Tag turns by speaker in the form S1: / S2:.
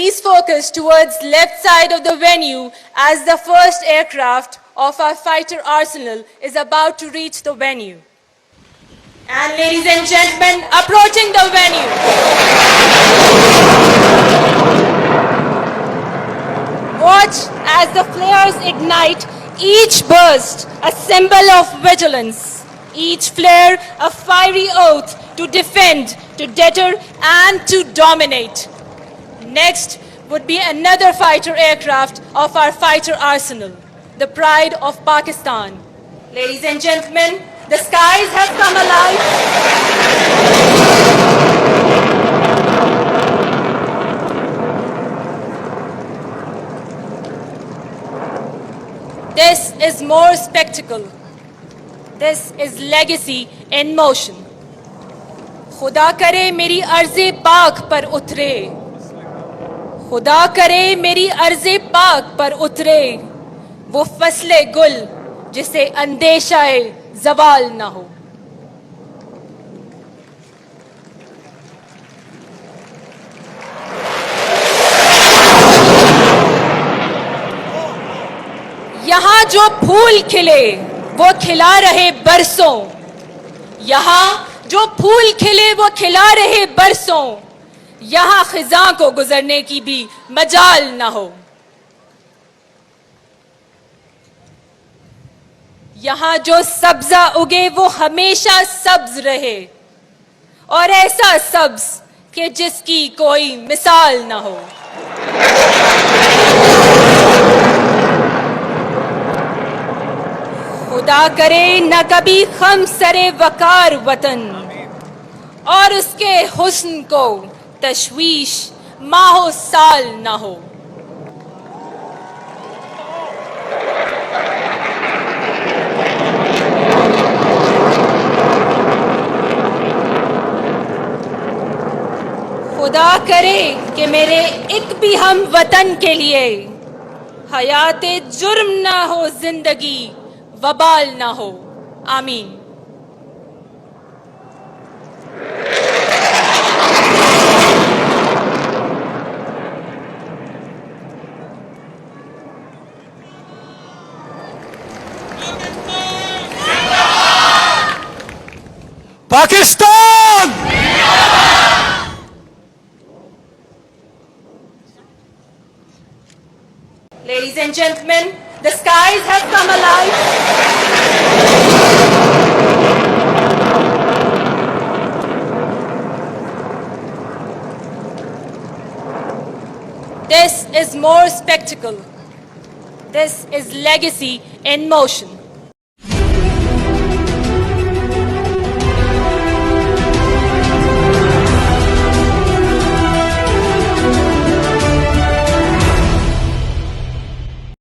S1: Please focus towards left side of the venue as the first aircraft of our fighter arsenal is about to reach the venue. And ladies and gentlemen, approaching the venue. Watch as the flares ignite, each burst a symbol of vigilance, each flare a fiery oath to defend, to deter and to dominate. Next would be another fighter aircraft of our fighter arsenal, the pride of Pakistan. Ladies and gentlemen, the skies have come alive. This is more spectacle. This is legacy in motion. खुदा करे मेरी अर्ज़े पाक पर उतरे, खुदा करे मेरी अर्ज़े पाक पर उतरे वो फसले गुल जिसे अंदेशाए ज़वाल ना हो. यहाँ जो फूल खिले वो खिला रहे बरसों, यहाँ जो फूल खिले वो खिला रहे बरसों, यहाँ खिज़ां को गुजरने की भी मजाल ना हो. यहाँ जो सब्जा उगे वो हमेशा सब्ज रहे और ऐसा सब्ज कि जिसकी कोई मिसाल ना हो. खुदा करे न कभी खम सरे वकार वतन और उसके हुस्न को तशवीश माहो साल ना हो. खुदा करे कि मेरे एक भी हम वतन के लिए हयाते जुर्म ना हो, जिंदगी वबाल ना हो. आमीन.
S2: Pakistan.
S1: Ladies and gentlemen, the skies have come alive. This is more spectacle. This is legacy in motion.